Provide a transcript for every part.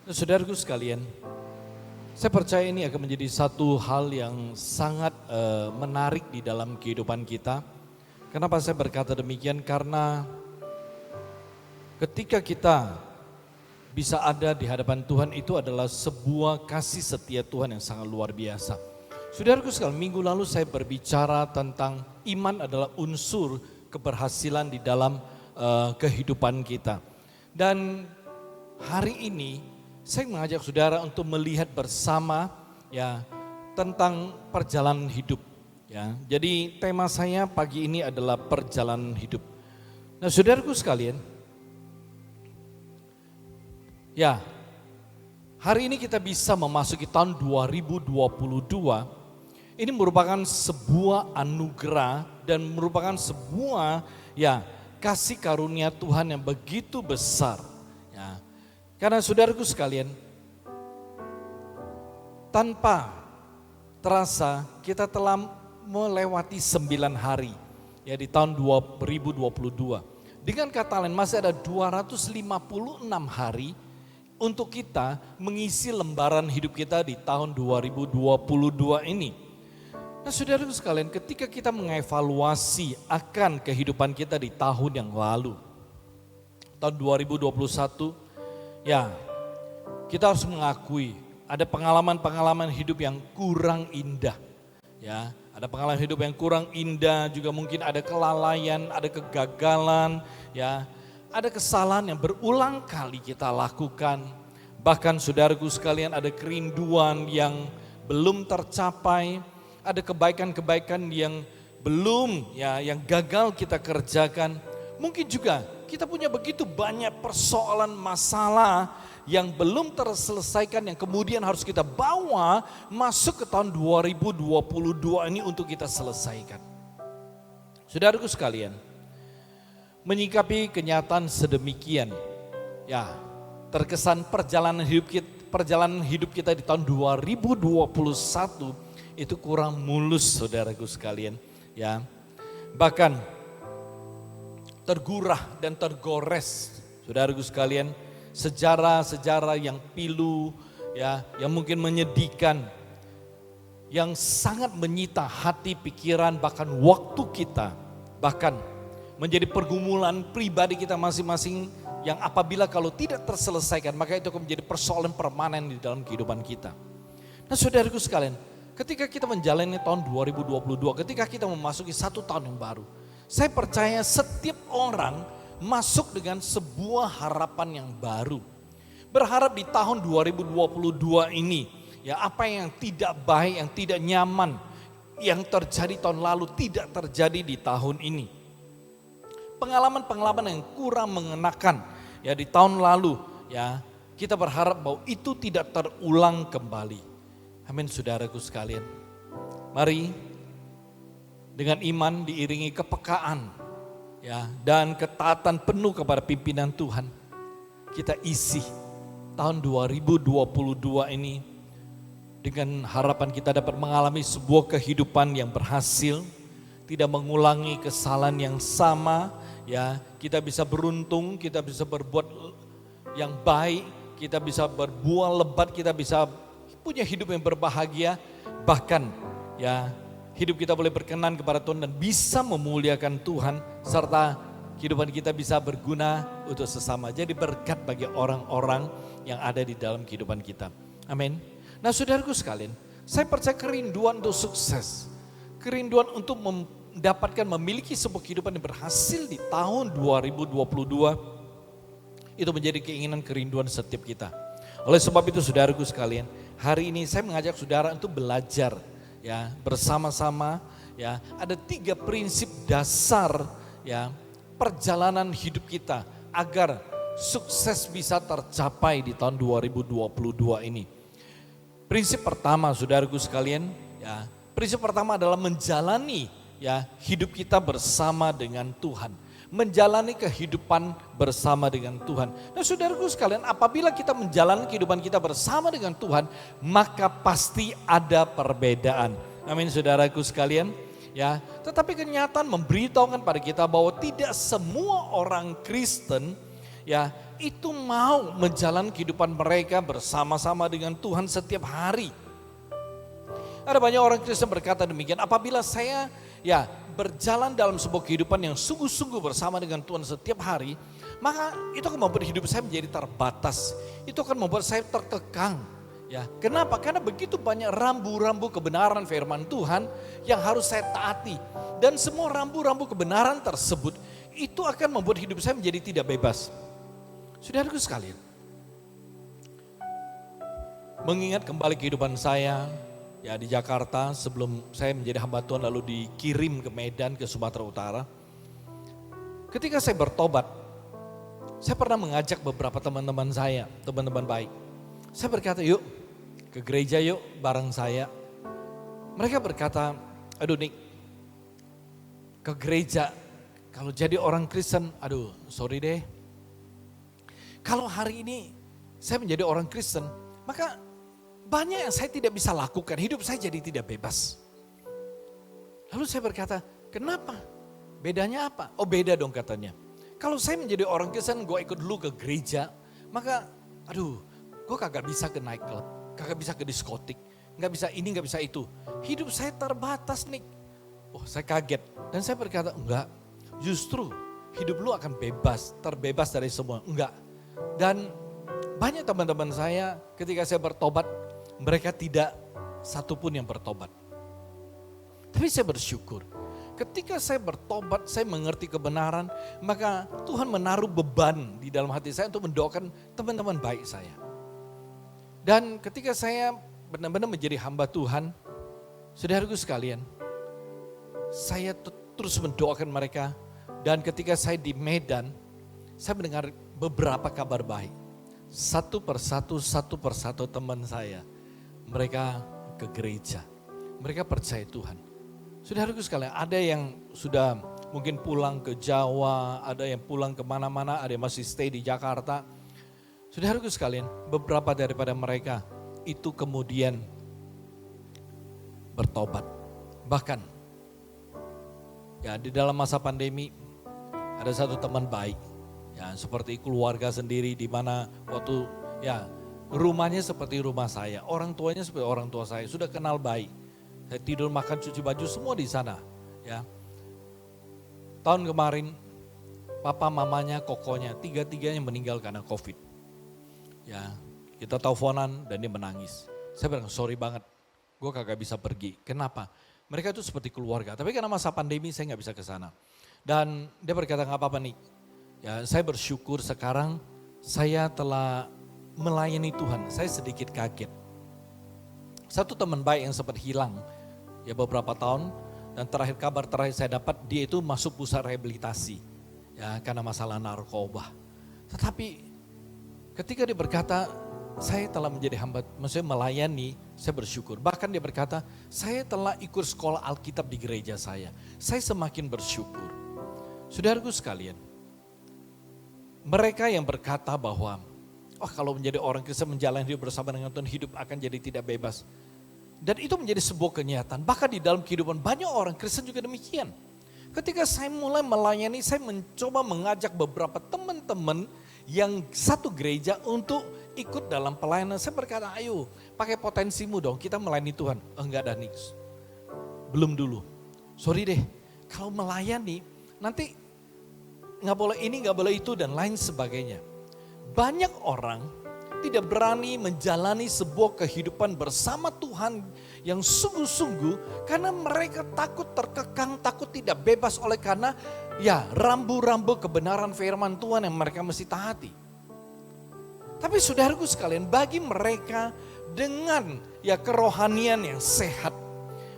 Saudaraku sekalian, saya percaya ini akan menjadi satu hal yang sangat menarik di dalam kehidupan kita. Kenapa saya berkata demikian? Karena ketika kita bisa ada di hadapan Tuhan itu adalah sebuah kasih setia Tuhan yang sangat luar biasa. Saudaraku sekalian, minggu lalu saya berbicara tentang iman adalah unsur keberhasilan di dalam kehidupan kita. Dan hari ini saya mengajak saudara untuk melihat bersama ya tentang perjalanan hidup ya. Jadi tema saya pagi ini adalah perjalanan hidup. Nah, saudaraku sekalian, ya, hari ini kita bisa memasuki tahun 2022. Ini merupakan sebuah anugerah dan merupakan sebuah ya kasih karunia Tuhan yang begitu besar. Ya. Karena saudaraku sekalian, tanpa terasa kita telah melewati 9 hari ya di tahun 2022. Dengan kata lain masih ada 256 hari untuk kita mengisi lembaran hidup kita di tahun 2022 ini. Nah, saudara sekalian, ketika kita mengevaluasi akan kehidupan kita di tahun yang lalu, tahun 2021, ya kita harus mengakui ada pengalaman-pengalaman hidup yang kurang indah. Ya, ada pengalaman hidup yang kurang indah, juga mungkin ada kelalaian, ada kegagalan, ya, ada kesalahan yang berulang kali kita lakukan. Bahkan saudaraku sekalian ada kerinduan yang belum tercapai, ada kebaikan-kebaikan yang belum ya yang gagal kita kerjakan. Mungkin juga kita punya begitu banyak persoalan masalah yang belum terselesaikan yang kemudian harus kita bawa masuk ke tahun 2022 ini untuk kita selesaikan. Saudaraku sekalian, menyikapi kenyataan sedemikian, ya terkesan perjalanan hidup kita di tahun 2021 itu kurang mulus, saudaraku sekalian, ya bahkan tergurah dan tergores, saudaraku sekalian, sejarah-sejarah yang pilu, ya yang mungkin menyedihkan, yang sangat menyita hati, pikiran, bahkan waktu kita, bahkan menjadi pergumulan pribadi kita masing-masing yang apabila kalau tidak terselesaikan maka itu akan menjadi persoalan permanen di dalam kehidupan kita. Nah, saudaraku sekalian, ketika kita menjalani tahun 2022, ketika kita memasuki satu tahun yang baru, saya percaya setiap orang masuk dengan sebuah harapan yang baru. Berharap di tahun 2022 ini, ya apa yang tidak baik, yang tidak nyaman, yang terjadi tahun lalu tidak terjadi di tahun ini. Pengalaman-pengalaman yang kurang mengenakan ya di tahun lalu, ya kita berharap bahwa itu tidak terulang kembali. Amin, saudaraku sekalian. Mari dengan iman diiringi kepekaan ya dan ketaatan penuh kepada pimpinan Tuhan, kita isi tahun 2022 ini dengan harapan kita dapat mengalami sebuah kehidupan yang berhasil, tidak mengulangi kesalahan yang sama, ya kita bisa beruntung, kita bisa berbuat yang baik, kita bisa berbuah lebat, kita bisa punya hidup yang berbahagia, bahkan ya hidup kita boleh berkenan kepada Tuhan dan bisa memuliakan Tuhan, serta kehidupan kita bisa berguna untuk sesama. Jadi berkat bagi orang-orang yang ada di dalam kehidupan kita. Amin. Nah, saudaraku sekalian, saya percaya kerinduan untuk sukses, kerinduan untuk mendapatkan memiliki sebuah kehidupan yang berhasil di tahun 2022 itu menjadi keinginan kerinduan setiap kita. Oleh sebab itu, saudaraku sekalian, hari ini saya mengajak saudara untuk belajar ya bersama-sama ya. Ada 3 prinsip dasar ya perjalanan hidup kita agar sukses bisa tercapai di tahun 2022 ini. Prinsip pertama, saudaraku sekalian, ya, prinsip pertama adalah menjalani ya hidup kita bersama dengan Tuhan. Menjalani kehidupan bersama dengan Tuhan. Nah, saudaraku sekalian, apabila kita menjalani kehidupan kita bersama dengan Tuhan, maka pasti ada perbedaan. Amin, saudaraku sekalian. Ya, tetapi kenyataan memberitahukan pada kita bahwa tidak semua orang Kristen ya itu mau menjalani kehidupan mereka bersama-sama dengan Tuhan setiap hari. Ada banyak orang Kristen berkata demikian, apabila saya berjalan dalam sebuah kehidupan yang sungguh-sungguh bersama dengan Tuhan setiap hari, maka itu akan membuat hidup saya menjadi terbatas. Itu akan membuat saya terkekang. Ya, kenapa? Karena begitu banyak rambu-rambu kebenaran firman Tuhan yang harus saya taati. Dan semua rambu-rambu kebenaran tersebut itu akan membuat hidup saya menjadi tidak bebas. Saudaraku sekalian, mengingat kembali kehidupan saya di Jakarta sebelum saya menjadi hamba Tuhan lalu dikirim ke Medan, ke Sumatera Utara. Ketika saya bertobat, saya pernah mengajak beberapa teman-teman saya, teman-teman baik. Saya berkata, yuk ke gereja yuk bareng saya. Mereka berkata, aduh Nick, ke gereja kalau jadi orang Kristen, aduh sorry deh. Kalau hari ini saya menjadi orang Kristen, maka banyak yang saya tidak bisa lakukan, hidup saya jadi tidak bebas. Lalu saya berkata, kenapa? Bedanya apa? Oh beda dong katanya. Kalau saya menjadi orang Kristen, gue ikut dulu ke gereja, maka gue kagak bisa ke nightclub, kagak bisa ke diskotik, gak bisa ini, gak bisa itu. Hidup saya terbatas nih. Oh saya kaget dan saya berkata, enggak, justru hidup lu akan bebas, terbebas dari semua. Enggak. Dan banyak teman-teman saya ketika saya bertobat, mereka tidak satupun yang bertobat. Tapi saya bersyukur. Ketika saya bertobat, saya mengerti kebenaran, maka Tuhan menaruh beban di dalam hati saya untuk mendoakan teman-teman baik saya. Dan ketika saya benar-benar menjadi hamba Tuhan, saudaraku sekalian, saya terus mendoakan mereka. Dan ketika saya di Medan, saya mendengar beberapa kabar baik. Satu persatu teman saya, mereka ke gereja, mereka percaya Tuhan. Saudaraku sekalian, ada yang sudah mungkin pulang ke Jawa, ada yang pulang kemana-mana, ada yang masih stay di Jakarta. Saudaraku sekalian, beberapa daripada mereka itu kemudian bertobat. Bahkan di dalam masa pandemi ada satu teman baik, seperti keluarga sendiri di mana waktu rumahnya seperti rumah saya, orang tuanya seperti orang tua saya, sudah kenal baik. Saya tidur, makan, cuci baju semua di sana. Tahun kemarin papa, mamanya, kokonya, tiga-tiganya meninggal karena COVID. Kita teleponan dan dia menangis. Saya bilang sorry banget, gue kagak bisa pergi. Kenapa? Mereka itu seperti keluarga, tapi karena masa pandemi saya gak bisa ke sana. Dan dia berkata gak apa-apa nih, saya bersyukur sekarang saya telah melayani Tuhan. Saya sedikit kaget. Satu teman baik yang sempat hilang beberapa tahun, dan kabar terakhir saya dapat dia itu masuk pusat rehabilitasi karena masalah narkoba. Tetapi ketika dia berkata saya telah menjadi hamba, maksudnya melayani, saya bersyukur. Bahkan dia berkata saya telah ikut sekolah Alkitab di gereja saya semakin bersyukur. Saudaraku sekalian, mereka yang berkata bahwa kalau menjadi orang Kristen menjalani hidup bersama dengan Tuhan, hidup akan jadi tidak bebas. Dan itu menjadi sebuah kenyataan. Bahkan di dalam kehidupan banyak orang Kristen juga demikian. Ketika saya mulai melayani, saya mencoba mengajak beberapa teman-teman yang satu gereja untuk ikut dalam pelayanan. Saya berkata, ayo pakai potensimu dong, kita melayani Tuhan. Enggak ada nih, belum dulu. Sorry deh, kalau melayani nanti nggak boleh ini, nggak boleh itu dan lain sebagainya. Banyak orang tidak berani menjalani sebuah kehidupan bersama Tuhan yang sungguh-sungguh karena mereka takut terkekang, takut tidak bebas oleh karena rambu-rambu kebenaran firman Tuhan yang mereka mesti taati. Tapi saudaraku sekalian, bagi mereka dengan kerohanian yang sehat,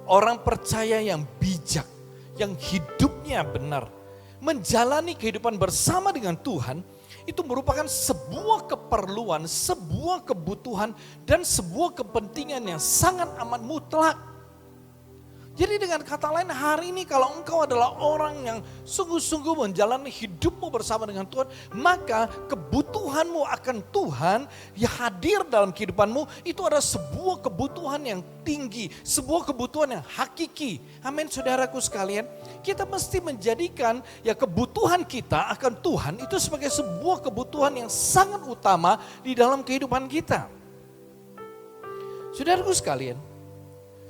orang percaya yang bijak, yang hidupnya benar, menjalani kehidupan bersama dengan Tuhan, itu merupakan sebuah keperluan, sebuah kebutuhan, dan sebuah kepentingan yang sangat amat mutlak. Jadi dengan kata lain, hari ini kalau engkau adalah orang yang sungguh-sungguh menjalani hidupmu bersama dengan Tuhan, maka kebutuhanmu akan Tuhan yang hadir dalam kehidupanmu itu adalah sebuah kebutuhan yang tinggi, sebuah kebutuhan yang hakiki. Amin, saudaraku sekalian. Kita mesti menjadikan ya kebutuhan kita akan Tuhan itu sebagai sebuah kebutuhan yang sangat utama di dalam kehidupan kita. Saudaraku sekalian,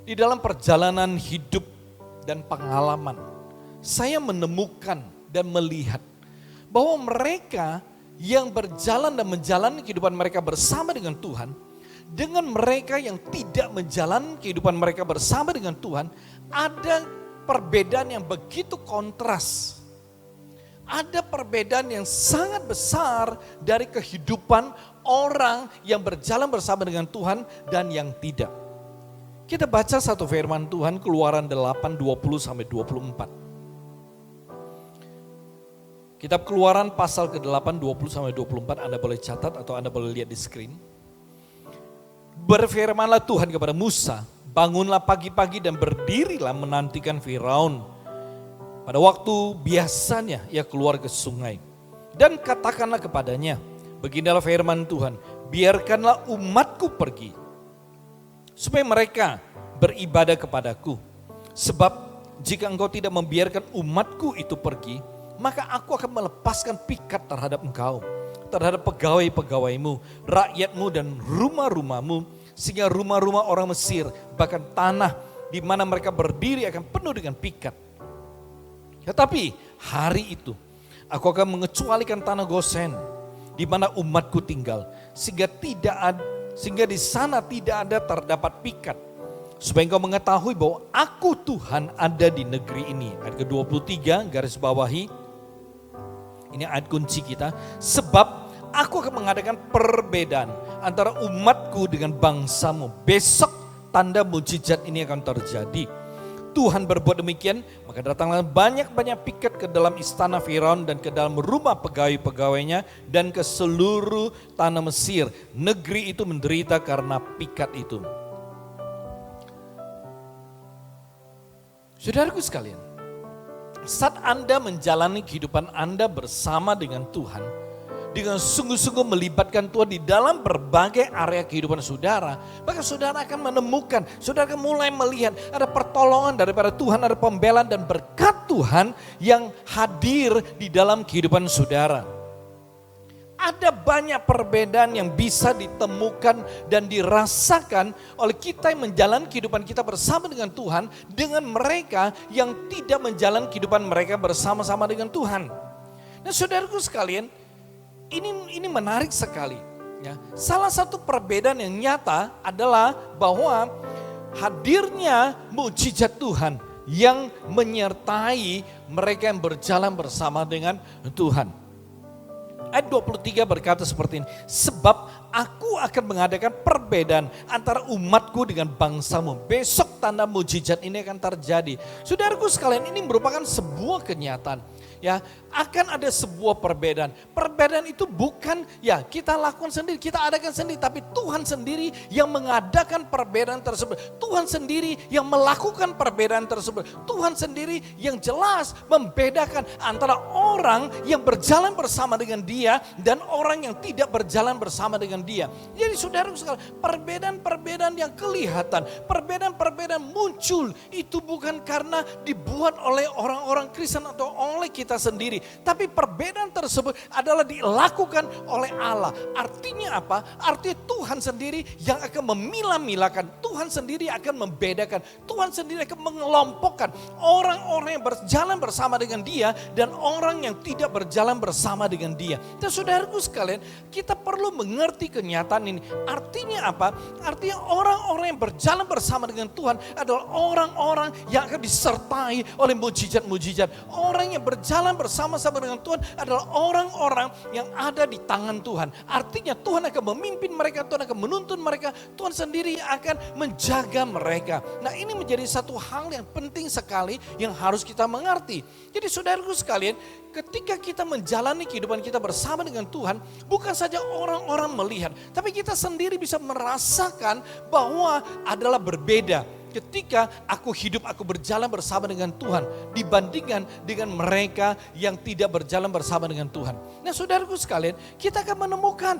di dalam perjalanan hidup dan pengalaman, saya menemukan dan melihat bahwa mereka yang berjalan dan menjalani kehidupan mereka bersama dengan Tuhan, dengan mereka yang tidak menjalani kehidupan mereka bersama dengan Tuhan, ada perbedaan yang begitu kontras. Ada perbedaan yang sangat besar dari kehidupan orang yang berjalan bersama dengan Tuhan dan yang tidak. Kita baca satu firman Tuhan, Keluaran 8, 20-24. Kitab Keluaran pasal ke-8, 20-24, Anda boleh catat atau Anda boleh lihat di screen. Berfirmanlah Tuhan kepada Musa, bangunlah pagi-pagi dan berdirilah menantikan Firaun. Pada waktu biasanya ia keluar ke sungai. Dan katakanlah kepadanya, beginilah firman Tuhan, biarkanlah umatku pergi, supaya mereka beribadah kepadaku. Sebab jika engkau tidak membiarkan umatku itu pergi, maka aku akan melepaskan pikat terhadap engkau, terhadap pegawai-pegawaimu, rakyatmu dan rumah-rumahmu, sehingga rumah-rumah orang Mesir, bahkan tanah di mana mereka berdiri akan penuh dengan pikat. Tetapi hari itu aku akan mengecualikan tanah Gosen di mana umatku tinggal, sehingga di sana tidak ada terdapat pikat, supaya engkau mengetahui bahwa aku Tuhan ada di negeri ini. Ayat ke-23 garis bawahi, ini ayat kunci kita. Sebab aku akan mengadakan perbedaan antara umatku dengan bangsamu. Besok tanda mujizat ini akan terjadi. Tuhan berbuat demikian, maka datanglah banyak-banyak pikat ke dalam istana Firaun dan ke dalam rumah pegawai-pegawainya dan ke seluruh tanah Mesir. Negeri itu menderita karena pikat itu. Saudaraku sekalian, saat Anda menjalani kehidupan Anda bersama dengan Tuhan, dengan sungguh-sungguh melibatkan Tuhan di dalam berbagai area kehidupan saudara, maka saudara akan menemukan, saudara akan mulai melihat ada pertolongan daripada Tuhan, ada pembelaan dan berkat Tuhan yang hadir di dalam kehidupan saudara. Ada banyak perbedaan yang bisa ditemukan dan dirasakan oleh kita yang menjalani kehidupan kita bersama dengan Tuhan dengan mereka yang tidak menjalani kehidupan mereka bersama-sama dengan Tuhan. Nah, saudaraku sekalian, ini menarik sekali. Ya. Salah satu perbedaan yang nyata adalah bahwa hadirnya mujizat Tuhan yang menyertai mereka yang berjalan bersama dengan Tuhan. Ayat 23 berkata seperti ini, sebab aku akan mengadakan perbedaan antara umatku dengan bangsamu. Besok tanda mujizat ini akan terjadi. Saudaraku sekalian, ini merupakan sebuah kenyataan. Ya, akan ada sebuah perbedaan. Perbedaan itu bukan ya kita lakukan sendiri, kita adakan sendiri, tapi Tuhan sendiri yang mengadakan perbedaan tersebut. Tuhan sendiri yang melakukan perbedaan tersebut. Tuhan sendiri yang jelas membedakan antara orang yang berjalan bersama dengan Dia dan orang yang tidak berjalan bersama dengan Dia. Jadi saudara sekalian, perbedaan-perbedaan yang kelihatan, perbedaan-perbedaan muncul itu bukan karena dibuat oleh orang-orang Kristen atau oleh kita sendiri, tapi perbedaan tersebut adalah dilakukan oleh Allah. Artinya apa? Artinya Tuhan sendiri yang akan memilah-milahkan, Tuhan sendiri akan membedakan, Tuhan sendiri akan mengelompokkan orang-orang yang berjalan bersama dengan Dia dan orang yang tidak berjalan bersama dengan Dia. Dan saudaraku sekalian, kita perlu mengerti kenyataan ini. Artinya apa? Artinya orang-orang yang berjalan bersama dengan Tuhan adalah orang-orang yang akan disertai oleh mujizat-mujizat. Orang yang berjalan bersama-sama dengan Tuhan adalah orang-orang yang ada di tangan Tuhan. Artinya Tuhan akan memimpin mereka, Tuhan akan menuntun mereka, Tuhan sendiri akan menjaga mereka. Nah, ini menjadi satu hal yang penting sekali yang harus kita mengerti. Jadi saudaraku sekalian, ketika kita menjalani kehidupan kita bersama dengan Tuhan, bukan saja orang-orang melihat, tapi kita sendiri bisa merasakan bahwa adalah berbeda. ketika aku berjalan bersama dengan Tuhan dibandingkan dengan mereka yang tidak berjalan bersama dengan Tuhan. Nah saudaraku sekalian, kita akan menemukan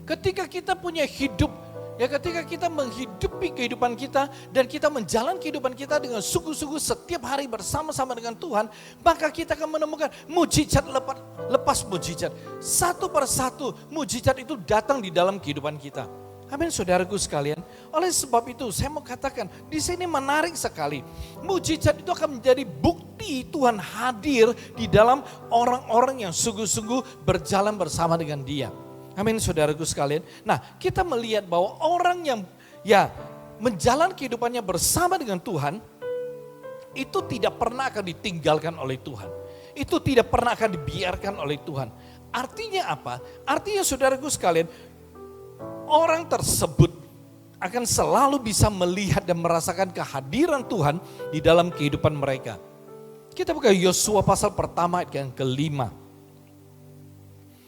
ketika kita punya hidup, ketika kita menghidupi kehidupan kita dan kita menjalani kehidupan kita dengan sungguh-sungguh setiap hari bersama-sama dengan Tuhan, maka kita akan menemukan mujizat lepas mujizat. Satu persatu mujizat itu datang di dalam kehidupan kita. Amin saudaraku sekalian. Oleh sebab itu saya mau katakan di sini menarik sekali. Mujizat itu akan menjadi bukti Tuhan hadir di dalam orang-orang yang sungguh-sungguh berjalan bersama dengan Dia. Amin saudaraku sekalian. Nah kita melihat bahwa orang yang menjalani kehidupannya bersama dengan Tuhan itu tidak pernah akan ditinggalkan oleh Tuhan. Itu tidak pernah akan dibiarkan oleh Tuhan. Artinya apa? Artinya saudaraku sekalian, orang tersebut akan selalu bisa melihat dan merasakan kehadiran Tuhan di dalam kehidupan mereka. Kita buka Yosua pasal pertama ayat yang ke-5.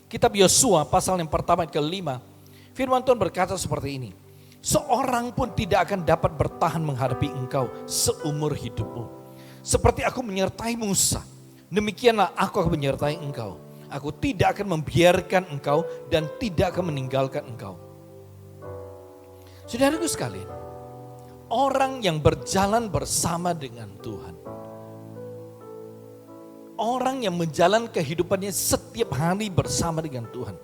Kitab Yosua pasal yang pertama ayat ke-5. Firman Tuhan berkata seperti ini. Seorang pun tidak akan dapat bertahan menghadapi engkau seumur hidupmu. Seperti aku menyertai Musa, demikianlah aku akan menyertai engkau. Aku tidak akan membiarkan engkau dan tidak akan meninggalkan engkau. Saudaraku sekalian, orang yang berjalan bersama dengan Tuhan, orang yang menjalani kehidupannya setiap hari bersama dengan Tuhan.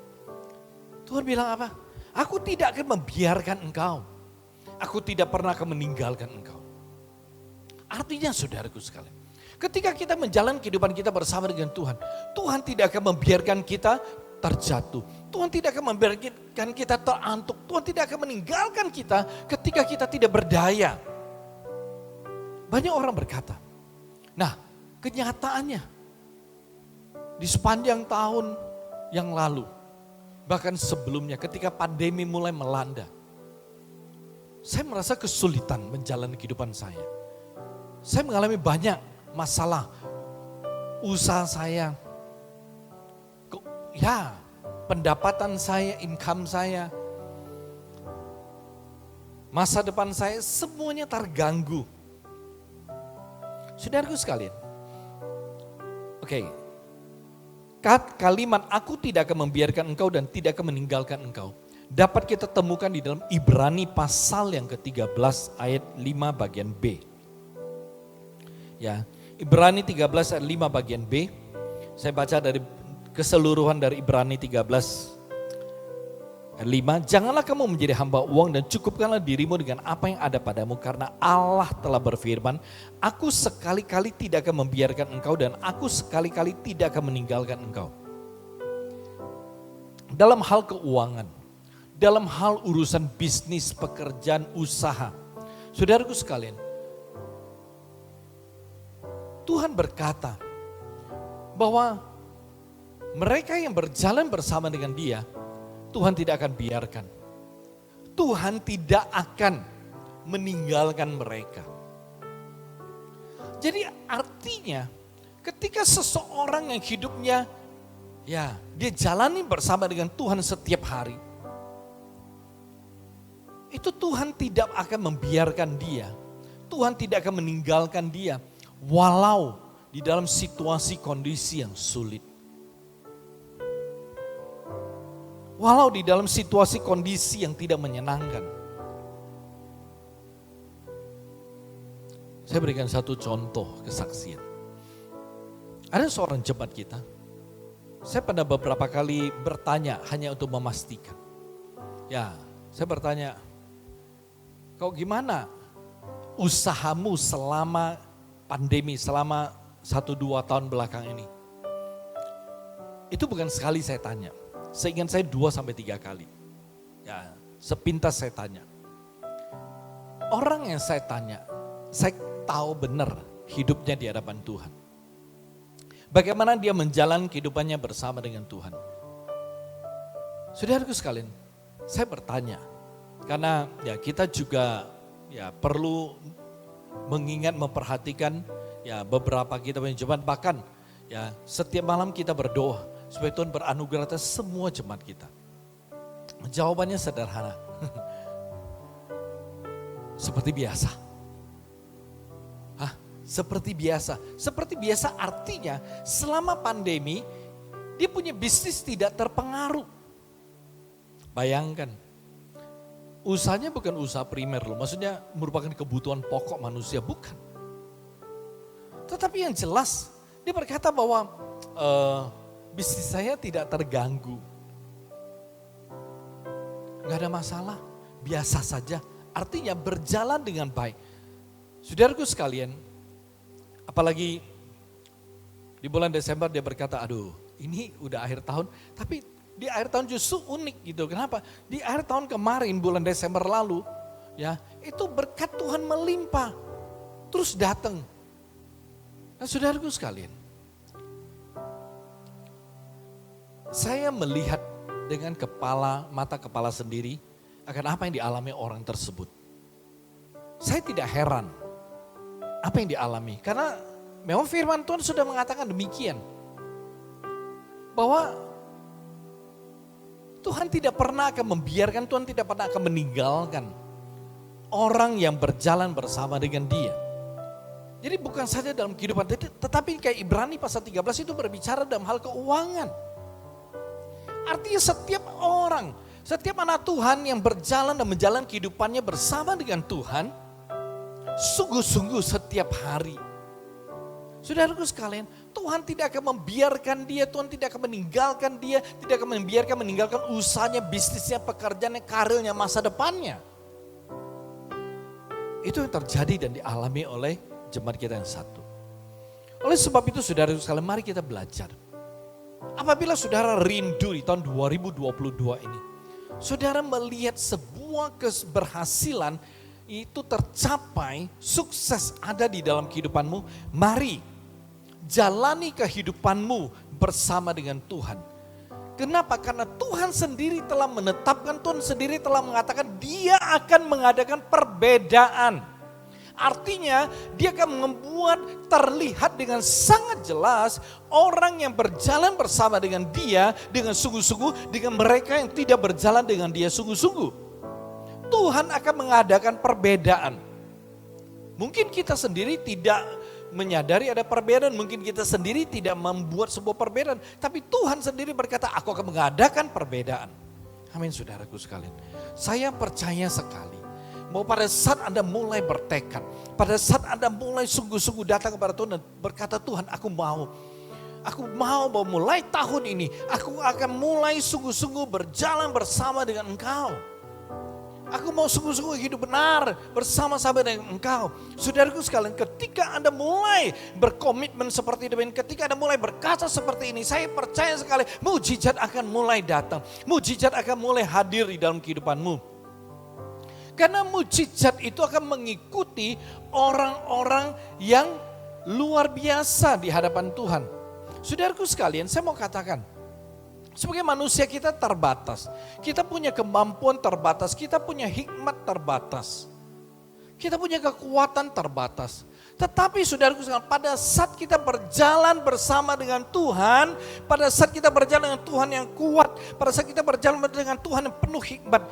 Tuhan bilang apa? Aku tidak akan membiarkan engkau. Aku tidak pernah akan meninggalkan engkau. Artinya saudaraku sekalian, ketika kita menjalani kehidupan kita bersama dengan Tuhan, Tuhan tidak akan membiarkan kita terjatuh. Tuhan tidak akan membiarkan kita terantuk. Tuhan tidak akan meninggalkan kita ketika kita tidak berdaya. Banyak orang berkata, nah kenyataannya di sepanjang tahun yang lalu, bahkan sebelumnya ketika pandemi mulai melanda, saya merasa kesulitan menjalani kehidupan saya. Saya mengalami banyak masalah, usaha saya, pendapatan saya, income saya, masa depan saya semuanya terganggu. Saudaraku sekalian, kalimat aku tidak akan membiarkan engkau dan tidak akan meninggalkan engkau dapat kita temukan di dalam Ibrani pasal yang ke-13 ayat 5 bagian B. Ya, Ibrani 13 ayat 5 bagian B. Saya baca dari keseluruhan dari Ibrani 13 ayat 5. Janganlah kamu menjadi hamba uang dan cukupkanlah dirimu dengan apa yang ada padamu, karena Allah telah berfirman, aku sekali-kali tidak akan membiarkan engkau dan aku sekali-kali tidak akan meninggalkan engkau. Dalam hal keuangan, dalam hal urusan bisnis, pekerjaan, usaha, saudaraku sekalian, Tuhan berkata bahwa mereka yang berjalan bersama dengan Dia, Tuhan tidak akan biarkan. Tuhan tidak akan meninggalkan mereka. Jadi artinya ketika seseorang yang hidupnya dia jalani bersama dengan Tuhan setiap hari, itu Tuhan tidak akan membiarkan dia. Tuhan tidak akan meninggalkan dia walau di dalam situasi kondisi yang sulit. Walau di dalam situasi kondisi yang tidak menyenangkan. Saya berikan satu contoh kesaksian. Ada seorang jemaat kita. Saya pernah beberapa kali bertanya hanya untuk memastikan. Saya bertanya, kau gimana usahamu selama pandemi, selama 1-2 tahun belakang ini? Itu bukan sekali saya tanya. Seingat saya 2-3 kali. Sepintas saya tanya. Orang yang saya tanya, saya tahu benar hidupnya di hadapan Tuhan. Bagaimana dia menjalani kehidupannya bersama dengan Tuhan. Saudaraku sekalian, saya bertanya. Karena kita juga perlu mengingat, memperhatikan beberapa kita punya jemaat. Bahkan setiap malam kita berdoa supaya Tuhan beranugerah atas semua jemaat kita. Jawabannya sederhana. Seperti biasa. seperti biasa. Seperti biasa artinya selama pandemi dia punya bisnis tidak terpengaruh. Bayangkan, usahanya bukan usaha primer loh, maksudnya merupakan kebutuhan pokok manusia, bukan. Tetapi yang jelas dia berkata bahwa bisnis saya tidak terganggu. Gak ada masalah, biasa saja. Artinya berjalan dengan baik. Saudaraku sekalian, apalagi di bulan Desember dia berkata, aduh ini udah akhir tahun. Tapi di akhir tahun justru unik gitu. Kenapa? Di akhir tahun kemarin bulan Desember lalu, ya itu berkat Tuhan melimpah. Terus datang. Nah saudaraku sekalian, saya melihat dengan mata kepala sendiri akan apa yang dialami orang tersebut. Saya tidak heran apa yang dialami. Karena memang firman Tuhan sudah mengatakan demikian. Bahwa Tuhan tidak pernah akan membiarkan, Tuhan tidak pernah akan meninggalkan orang yang berjalan bersama dengan dia. Jadi bukan saja dalam kehidupan, tetapi kayak Ibrani pasal 13 itu berbicara dalam hal keuangan. Artinya setiap orang, setiap anak Tuhan yang berjalan dan menjalani kehidupannya bersama dengan Tuhan, sungguh-sungguh setiap hari. Saudaraku sekalian, Tuhan tidak akan membiarkan dia, Tuhan tidak akan meninggalkan dia, tidak akan membiarkan meninggalkan usahanya, bisnisnya, pekerjaannya, karirnya, masa depannya. Itu yang terjadi dan dialami oleh jemaat kita yang satu. Oleh sebab itu saudaraku sekalian, mari kita belajar. Apabila saudara rindu di tahun 2022 ini, saudara melihat sebuah keberhasilan itu tercapai, sukses ada di dalam kehidupanmu, mari jalani kehidupanmu bersama dengan Tuhan. Kenapa? Karena Tuhan sendiri telah menetapkan, Tuhan sendiri telah mengatakan dia akan mengadakan perbedaan. Artinya dia akan membuat terlihat dengan sangat jelas orang yang berjalan bersama dengan dia dengan sungguh-sungguh dengan mereka yang tidak berjalan dengan dia sungguh-sungguh. Tuhan akan mengadakan perbedaan. Mungkin kita sendiri tidak menyadari ada perbedaan, mungkin kita sendiri tidak membuat sebuah perbedaan, tapi Tuhan sendiri berkata, aku akan mengadakan perbedaan. Amin saudaraku sekalian. Saya percaya sekali bahwa pada saat Anda mulai bertekad, pada saat Anda mulai sungguh-sungguh datang kepada Tuhan dan berkata, Tuhan aku mau bahwa mulai tahun ini aku akan mulai sungguh-sungguh berjalan bersama dengan Engkau. Aku mau sungguh-sungguh hidup benar bersama-sama dengan Engkau. Saudaraku sekalian, ketika Anda mulai berkomitmen seperti demikian, ketika Anda mulai berkata seperti ini, saya percaya sekali mujizat akan mulai datang. Mujizat akan mulai hadir di dalam kehidupanmu. Karena mujizat itu akan mengikuti orang-orang yang luar biasa di hadapan Tuhan. Saudaraku sekalian, saya mau katakan, sebagai manusia kita terbatas. Kita punya kemampuan terbatas, kita punya hikmat terbatas. Kita punya kekuatan terbatas. Tetapi saudaraku sekalian, pada saat kita berjalan bersama dengan Tuhan, pada saat kita berjalan dengan Tuhan yang kuat, pada saat kita berjalan dengan Tuhan yang penuh hikmat,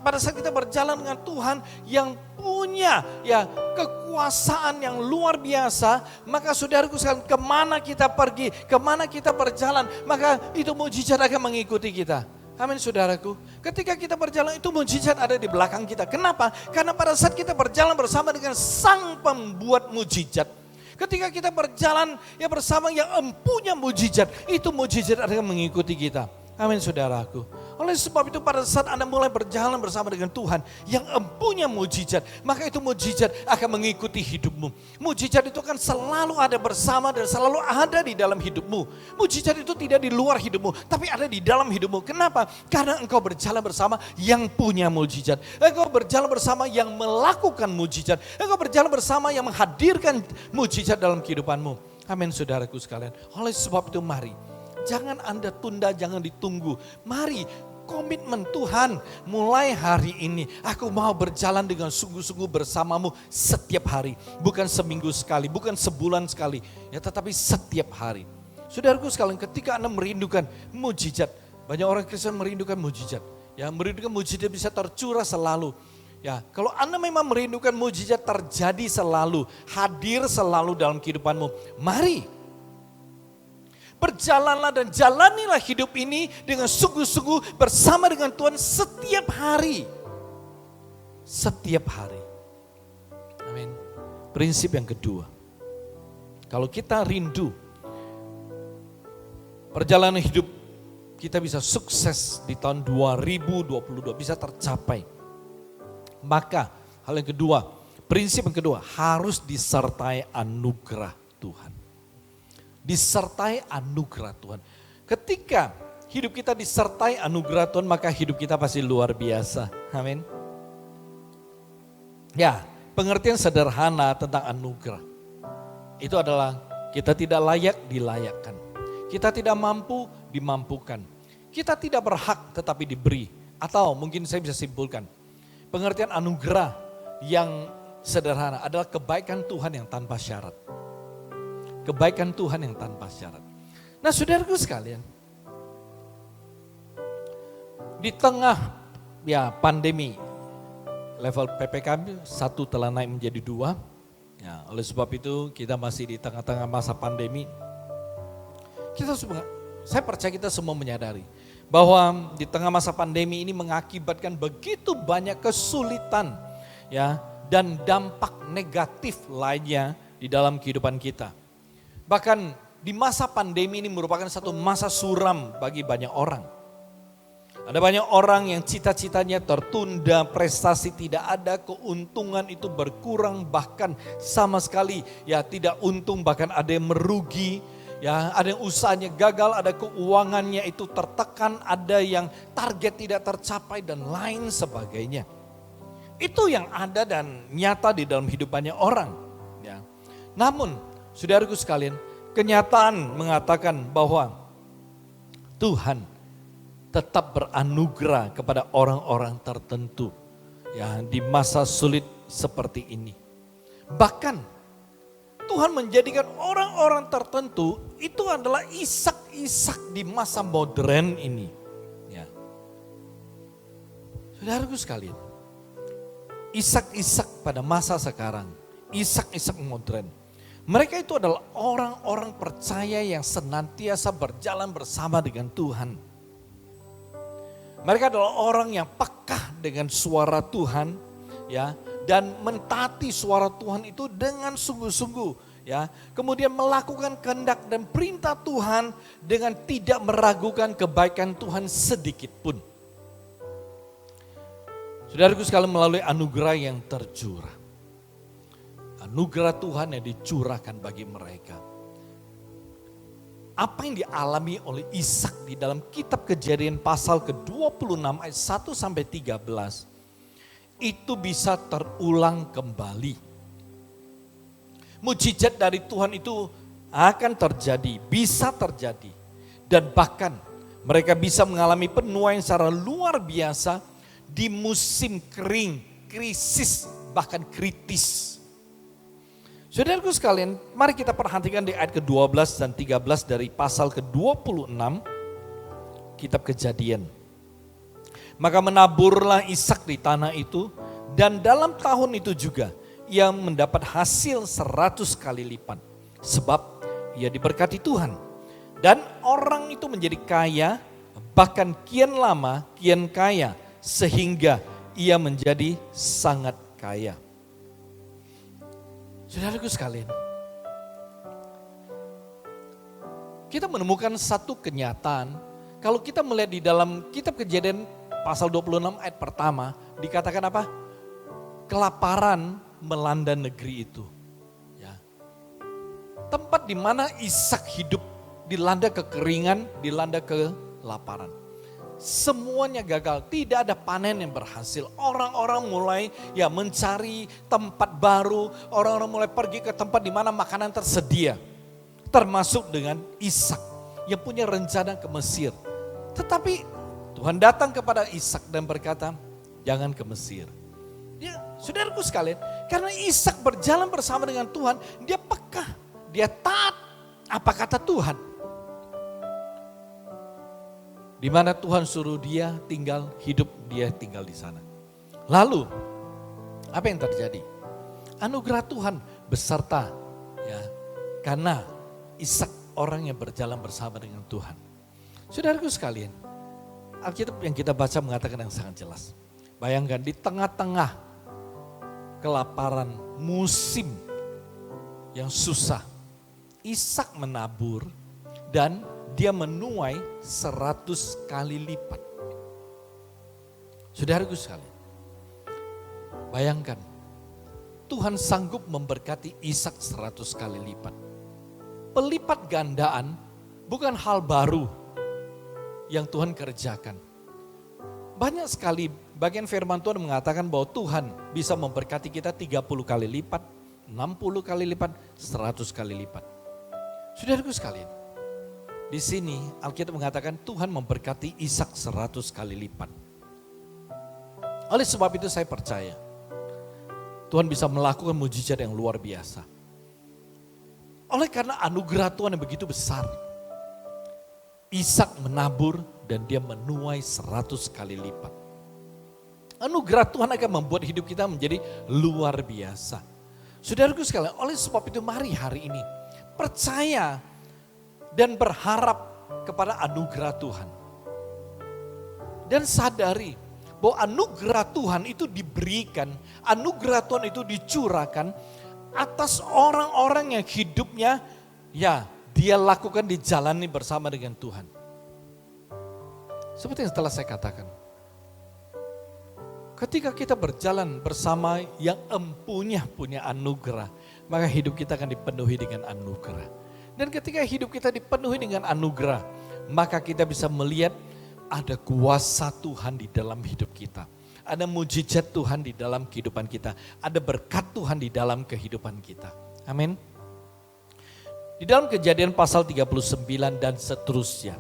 pada saat kita berjalan dengan Tuhan yang punya ya kekuasaan yang luar biasa, maka saudaraku sekalian, kemana kita pergi, kemana kita berjalan, maka itu mujizat akan mengikuti kita. Amin saudaraku. Ketika kita berjalan itu mujizat ada di belakang kita. Kenapa? Karena pada saat kita berjalan bersama dengan sang pembuat mujizat. Ketika kita berjalan ya bersama yang empunya mujizat, itu mujizat akan mengikuti kita. Amin saudaraku. Oleh sebab itu pada saat Anda mulai berjalan bersama dengan Tuhan yang empunya mujizat, maka itu mujizat akan mengikuti hidupmu. Mujizat itu kan selalu ada bersama dan selalu ada di dalam hidupmu. Mujizat itu tidak di luar hidupmu, tapi ada di dalam hidupmu. Kenapa? Karena engkau berjalan bersama yang punya mujizat. Engkau berjalan bersama yang melakukan mujizat. Engkau berjalan bersama yang menghadirkan mujizat dalam kehidupanmu. Amin saudaraku sekalian. Oleh sebab itu mari, jangan Anda tunda, jangan ditunggu. Mari komitmen Tuhan, mulai hari ini aku mau berjalan dengan sungguh-sungguh bersamamu setiap hari. Bukan seminggu sekali, bukan sebulan sekali, ya, tetapi setiap hari. Saudaraku sekalian, ketika Anda merindukan mujizat, banyak orang Kristen merindukan mujizat. Ya, merindukan mujizat bisa tercurah selalu. Ya, kalau Anda memang merindukan mujizat terjadi selalu, hadir selalu dalam kehidupanmu, mari berjalanlah dan jalanilah hidup ini dengan sungguh-sungguh bersama dengan Tuhan setiap hari. Setiap hari. Amin. Prinsip yang kedua. Kalau kita rindu perjalanan hidup kita bisa sukses di tahun 2022, bisa tercapai. Maka hal yang kedua, prinsip yang kedua harus disertai anugerah Tuhan. Disertai anugerah Tuhan. Ketika hidup kita disertai anugerah Tuhan, maka hidup kita pasti luar biasa. Amin. Ya, pengertian sederhana tentang anugerah. Itu adalah kita tidak layak dilayakkan. Kita tidak mampu dimampukan. Kita tidak berhak tetapi diberi. Atau mungkin saya bisa simpulkan. Pengertian anugerah yang sederhana adalah kebaikan Tuhan yang tanpa syarat. Kebaikan Tuhan yang tanpa syarat. Nah, saudaraku sekalian, di tengah pandemi, level PPKM 1 telah naik menjadi 2. Ya, oleh sebab itu kita masih di tengah-tengah masa pandemi. Saya percaya kita semua menyadari bahwa di tengah masa pandemi ini mengakibatkan begitu banyak kesulitan ya dan dampak negatif lainnya di dalam kehidupan kita. Bahkan di masa pandemi ini merupakan satu masa suram bagi banyak orang. Ada banyak orang yang cita-citanya tertunda, prestasi tidak ada, keuntungan itu berkurang bahkan sama sekali ya tidak untung, bahkan ada yang merugi. Ya, ada yang usahanya gagal, ada keuangannya itu tertekan, ada yang target tidak tercapai dan lain sebagainya. Itu yang ada dan nyata di dalam hidup banyak orang. Ya. Namun, saudaraku sekalian, kenyataan mengatakan bahwa Tuhan tetap beranugerah kepada orang-orang tertentu ya di masa sulit seperti ini. Bahkan Tuhan menjadikan orang-orang tertentu itu adalah Ishak-Ishak di masa modern ini. Ya. Saudaraku sekalian, Ishak-Ishak pada masa sekarang, Ishak-Ishak modern. Mereka itu adalah orang-orang percaya yang senantiasa berjalan bersama dengan Tuhan. Mereka adalah orang yang peka dengan suara Tuhan, ya, dan mentaati suara Tuhan itu dengan sungguh-sungguh, ya. Kemudian melakukan kehendak dan perintah Tuhan dengan tidak meragukan kebaikan Tuhan sedikit pun. Saudaraku sekalian, melalui anugerah yang tercurah. Anugerah Tuhan yang dicurahkan bagi mereka. Apa yang dialami oleh Ishak di dalam kitab Kejadian pasal ke-26 ayat 1 sampai 13 itu bisa terulang kembali. Mujizat dari Tuhan itu akan terjadi, bisa terjadi. Dan bahkan mereka bisa mengalami penuaian secara luar biasa di musim kering, krisis, bahkan kritis. Saudaraku sekalian, mari kita perhatikan di ayat ke-12 dan 13 dari pasal ke-26 kitab Kejadian. Maka menaburlah Ishak di tanah itu, dan dalam tahun itu juga ia mendapat hasil 100 kali lipat. Sebab ia diberkati Tuhan. Dan orang itu menjadi kaya, bahkan kian lama kian kaya, sehingga ia menjadi sangat kaya. Saudaraku sekalian, kita menemukan satu kenyataan. Kalau kita melihat di dalam kitab Kejadian pasal 26 ayat pertama, dikatakan apa? Kelaparan melanda negeri itu. Ya. Tempat di mana Ishak hidup dilanda kekeringan, dilanda kelaparan. Semuanya gagal, tidak ada panen yang berhasil. Orang-orang mulai mencari tempat baru, orang-orang mulai pergi ke tempat di mana makanan tersedia. Termasuk dengan Ishak yang punya rencana ke Mesir. Tetapi Tuhan datang kepada Ishak dan berkata, jangan ke Mesir. Ya, saudaraku sekalian, karena Ishak berjalan bersama dengan Tuhan, dia peka, dia taat apa kata Tuhan. Di mana Tuhan suruh dia tinggal, hidup dia tinggal di sana. Lalu Apa yang terjadi? Anugerah Tuhan beserta ya, karena Ishak orang yang berjalan bersama dengan Tuhan. Saudaraku sekalian, Alkitab yang kita baca mengatakan yang sangat jelas. Bayangkan di tengah-tengah kelaparan musim yang susah, Ishak menabur dan dia menuai 100 kali lipat. Saudaraku sekalian, bayangkan Tuhan sanggup memberkati Ishak 100 kali lipat. Pelipat gandaan bukan hal baru yang Tuhan kerjakan. Banyak sekali bagian firman Tuhan mengatakan bahwa Tuhan bisa memberkati kita 30 kali lipat, 60 kali lipat, 100 kali lipat. Saudaraku sekalian, di sini Alkitab mengatakan Tuhan memberkati Ishak 100 kali lipat. Oleh sebab itu saya percaya Tuhan bisa melakukan mujizat yang luar biasa. Oleh karena anugerah Tuhan yang begitu besar, Ishak menabur dan dia menuai 100 kali lipat. Anugerah Tuhan akan membuat hidup kita menjadi luar biasa. Saudaraku sekalian, oleh sebab itu mari hari ini percaya dan berharap kepada anugerah Tuhan. Dan sadari bahwa anugerah Tuhan itu diberikan, anugerah Tuhan itu dicurahkan atas orang-orang yang hidupnya ya dia lakukan dijalani bersama dengan Tuhan. Seperti yang telah saya katakan. Ketika kita berjalan bersama yang empunya punya anugerah, maka hidup kita akan dipenuhi dengan anugerah. Dan ketika hidup kita dipenuhi dengan anugerah, maka kita bisa melihat ada kuasa Tuhan di dalam hidup kita. Ada mujizat Tuhan di dalam kehidupan kita. Ada berkat Tuhan di dalam kehidupan kita. Amin. Di dalam Kejadian pasal 39 dan seterusnya.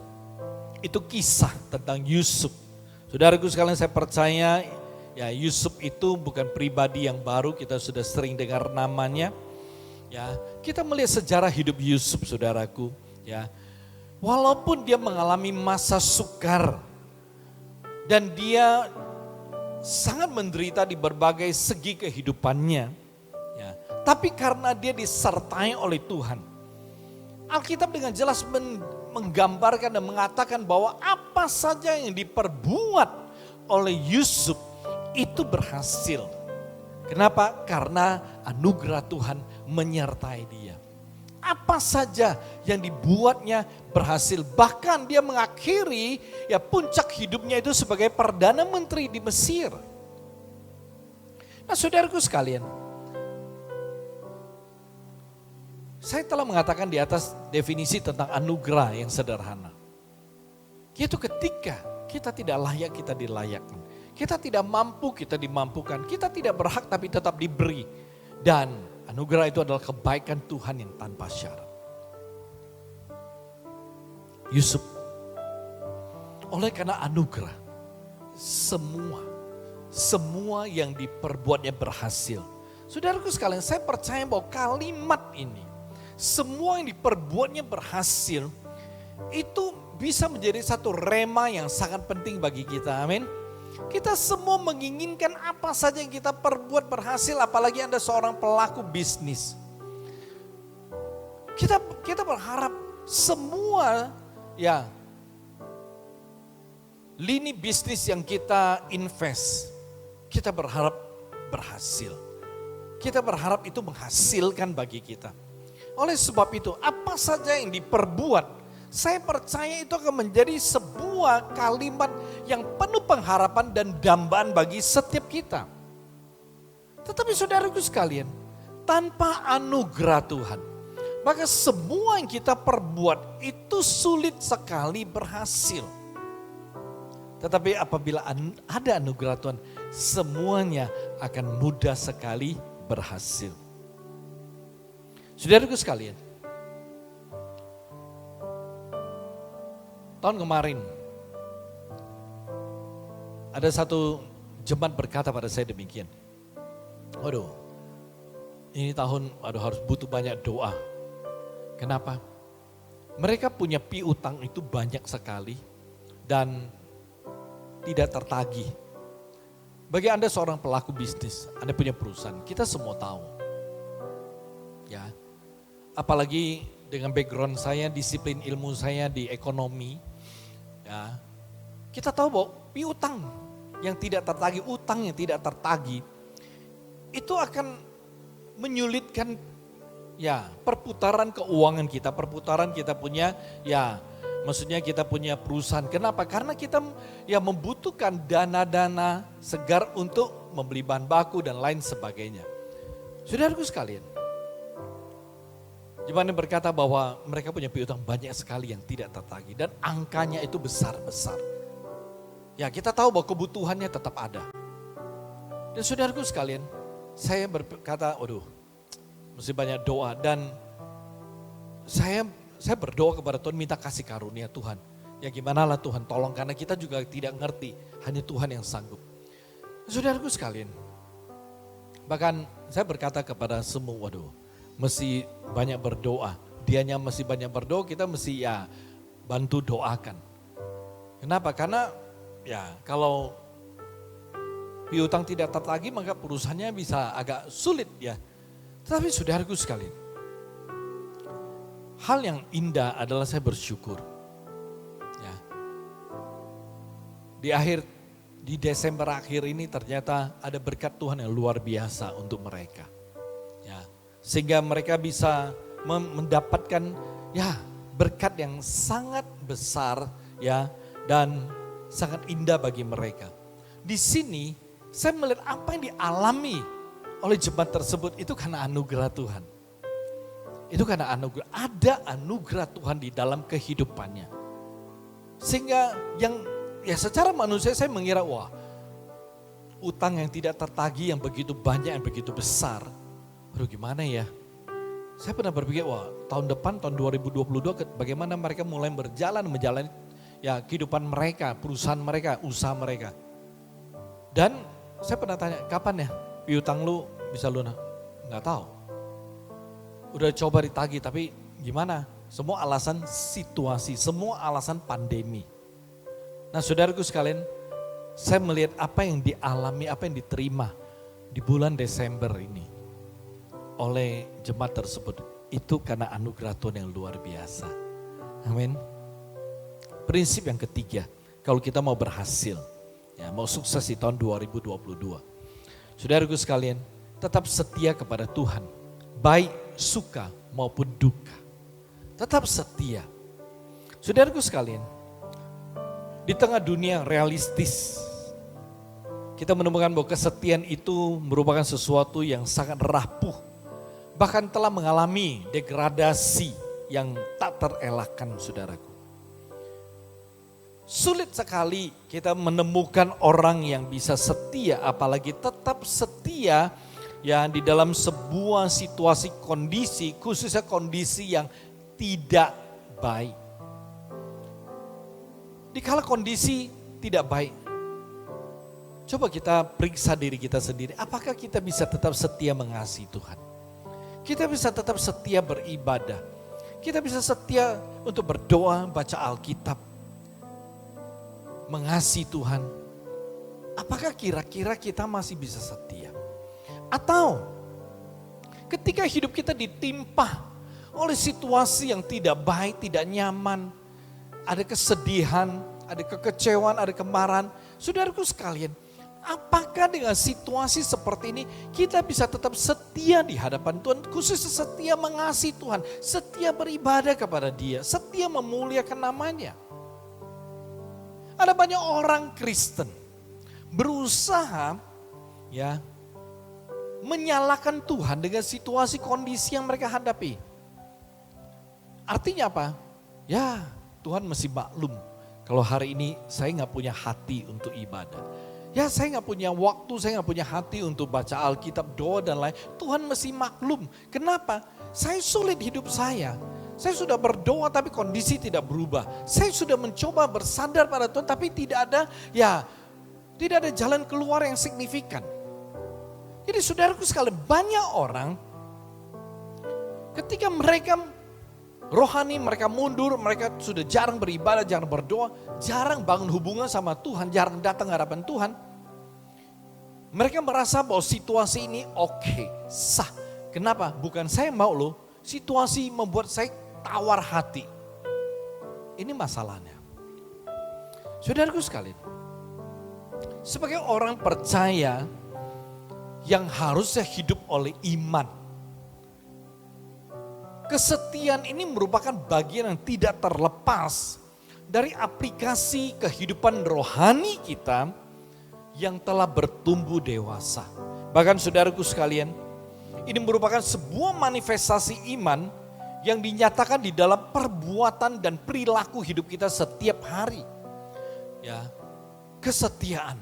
Itu kisah tentang Yusuf. Saudaraku sekalian, saya percaya ya Yusuf itu bukan pribadi yang baru, kita sudah sering dengar namanya. Ya, kita melihat sejarah hidup Yusuf, saudaraku, ya. Walaupun dia mengalami masa sukar dan dia sangat menderita di berbagai segi kehidupannya, ya. Tapi karena dia disertai oleh Tuhan, Alkitab dengan jelas menggambarkan dan mengatakan bahwa apa saja yang diperbuat oleh Yusuf itu berhasil. Kenapa? Karena anugerah Tuhan menyertai dia. Apa saja yang dibuatnya berhasil. Bahkan dia mengakhiri ya puncak hidupnya itu sebagai Perdana Menteri di Mesir. Nah, saudaraku sekalian, saya telah mengatakan di atas definisi tentang anugerah yang sederhana. Yaitu ketika kita tidak layak, kita dilayakkan. Kita tidak mampu, kita dimampukan. Kita tidak berhak tapi tetap diberi. Dan anugerah itu adalah kebaikan Tuhan yang tanpa syarat. Yusuf, oleh karena anugerah, semua yang diperbuatnya berhasil. Saudaraku sekalian, saya percaya bahwa kalimat ini, semua yang diperbuatnya berhasil, itu bisa menjadi satu rema yang sangat penting bagi kita. Amin. Kita semua menginginkan apa saja yang kita perbuat berhasil, apalagi Anda seorang pelaku bisnis. Kita berharap semua ya lini bisnis yang kita invest, kita berharap berhasil. Kita berharap itu menghasilkan bagi kita. Oleh sebab itu, apa saja yang diperbuat, saya percaya itu akan menjadi sebuah kalimat yang penuh pengharapan dan dambaan bagi setiap kita. Tetapi saudaraku sekalian, tanpa anugerah Tuhan, maka semua yang kita perbuat itu sulit sekali berhasil. Tetapi apabila ada anugerah Tuhan, semuanya akan mudah sekali berhasil. Saudaraku sekalian, tahun kemarin ada satu jemaat berkata pada saya demikian. Waduh, ini tahun harus butuh banyak doa. Kenapa? Mereka punya piutang itu banyak sekali dan tidak tertagih. Bagi Anda seorang pelaku bisnis, Anda punya perusahaan, kita semua tahu. Ya. Apalagi dengan background saya, disiplin ilmu saya di ekonomi, ya. Kita tahu bahwa piutang yang tidak tertagih, utang yang tidak tertagih, itu akan menyulitkan ya perputaran keuangan kita, perputaran kita punya ya maksudnya kita punya perusahaan. Kenapa? Karena kita ya membutuhkan dana-dana segar untuk membeli bahan baku dan lain sebagainya. Saudaraku sekalian, Jemaat berkata bahwa mereka punya piutang banyak sekali yang tidak tertagih dan angkanya itu besar-besar. Ya kita tahu bahwa kebutuhannya tetap ada. Dan saudaraku sekalian, saya berkata, waduh, mesti banyak doa dan saya berdoa kepada Tuhan minta kasih karunia Tuhan. Ya gimana lah Tuhan tolong karena kita juga tidak ngerti, hanya Tuhan yang sanggup. Saudaraku sekalian, bahkan saya berkata kepada semua, waduh, mesti banyak berdoa. Dianya mesti banyak berdoa, kita mesti ya bantu doakan. Kenapa? Karena ya kalau piutang tidak tertagih maka perusahaannya bisa agak sulit ya. Tetapi saudaraku sekalian, hal yang indah adalah saya bersyukur. Ya. Di Desember akhir ini ternyata ada berkat Tuhan yang luar biasa untuk mereka. Ya. Sehingga mereka bisa mendapatkan ya berkat yang sangat besar ya dan sangat indah bagi mereka. Di sini saya melihat apa yang dialami oleh jemaat tersebut itu karena anugerah Tuhan. Itu karena anugerah, ada anugerah Tuhan di dalam kehidupannya. Sehingga yang ya secara manusia saya mengira wah utang yang tidak tertagih yang begitu banyak, yang begitu besar. Aduh gimana ya? Saya pernah berpikir wah tahun depan, tahun 2022 bagaimana mereka mulai menjalani ya kehidupan mereka, perusahaan mereka, usaha mereka. Dan saya pernah tanya kapan ya piutang lu bisa lunas? Nggak tahu. Udah coba ditagih tapi gimana? Semua alasan situasi, semua alasan pandemi. Nah saudaraku sekalian, saya melihat apa yang dialami, apa yang diterima di bulan Desember ini oleh jemaat tersebut. Itu karena anugerah Tuhan yang luar biasa. Amin. Prinsip yang ketiga, kalau kita mau berhasil, ya, mau sukses di tahun 2022. Saudaraku sekalian, tetap setia kepada Tuhan, baik suka maupun duka. Tetap setia. Saudaraku sekalian, di tengah dunia realistis, kita menemukan bahwa kesetiaan itu merupakan sesuatu yang sangat rapuh. Bahkan telah mengalami degradasi yang tak terelakkan saudaraku. Sulit sekali kita menemukan orang yang bisa setia, apalagi tetap setia ya di dalam sebuah situasi kondisi, khususnya kondisi yang tidak baik. Dikala kondisi tidak baik, coba kita periksa diri kita sendiri, apakah kita bisa tetap setia mengasihi Tuhan? Kita bisa tetap setia beribadah, kita bisa setia untuk berdoa, baca Alkitab, mengasihi Tuhan. Apakah kira-kira kita masih bisa setia? Atau ketika hidup kita ditimpa oleh situasi yang tidak baik, tidak nyaman, ada kesedihan, ada kekecewaan, ada kemarahan. Saudaraku sekalian, apakah dengan situasi seperti ini kita bisa tetap setia di hadapan Tuhan, khususnya setia mengasihi Tuhan, setia beribadah kepada Dia, setia memuliakan namanya. Ada banyak orang Kristen berusaha ya menyalahkan Tuhan dengan situasi kondisi yang mereka hadapi. Artinya apa? Ya Tuhan mesti maklum kalau hari ini saya gak punya hati untuk ibadah. Ya saya gak punya waktu, saya gak punya hati untuk baca Alkitab, doa dan lain. Tuhan mesti maklum. Kenapa? Saya sulit hidup saya. Saya sudah berdoa tapi kondisi tidak berubah. Saya sudah mencoba bersandar pada Tuhan tapi tidak ada jalan keluar yang signifikan. Jadi saudaraku sekalian, banyak orang ketika mereka rohani, mereka mundur, mereka sudah jarang beribadah, jarang berdoa, jarang bangun hubungan sama Tuhan, jarang datang ke hadapan Tuhan. Mereka merasa bahwa situasi ini oke, sah. Kenapa? Bukan saya mau loh, situasi membuat saya tawar hati. Ini masalahnya. Saudaraku sekalian, sebagai orang percaya yang harusnya hidup oleh iman, kesetiaan ini merupakan bagian yang tidak terlepas dari aplikasi kehidupan rohani kita yang telah bertumbuh dewasa. Bahkan saudaraku sekalian, ini merupakan sebuah manifestasi iman yang dinyatakan di dalam perbuatan dan perilaku hidup kita setiap hari. Ya, kesetiaan.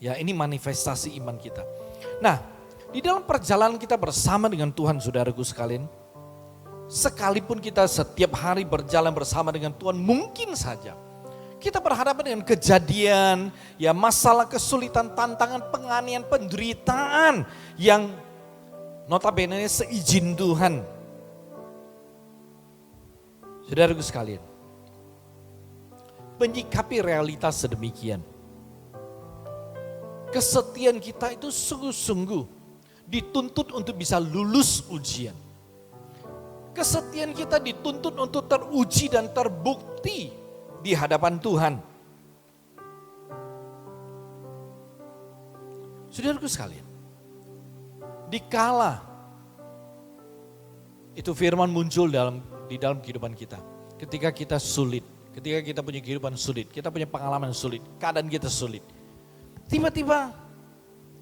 Ya, ini manifestasi iman kita. Nah, di dalam perjalanan kita bersama dengan Tuhan, saudaraku sekalian, sekalipun kita setiap hari berjalan bersama dengan Tuhan, mungkin saja kita berhadapan dengan kejadian, ya masalah, kesulitan, tantangan, penganiayaan, penderitaan yang notabene seizin Tuhan. Saudaraku sekalian, menyikapi realitas sedemikian, kesetiaan kita itu sungguh-sungguh dituntut untuk bisa lulus ujian. Kesetiaan kita dituntut untuk teruji dan terbukti di hadapan Tuhan. Saudaraku sekalian, dikala itu firman muncul di dalam kehidupan kita. Ketika kita sulit, ketika kita punya kehidupan sulit, kita punya pengalaman sulit, keadaan kita sulit. Tiba-tiba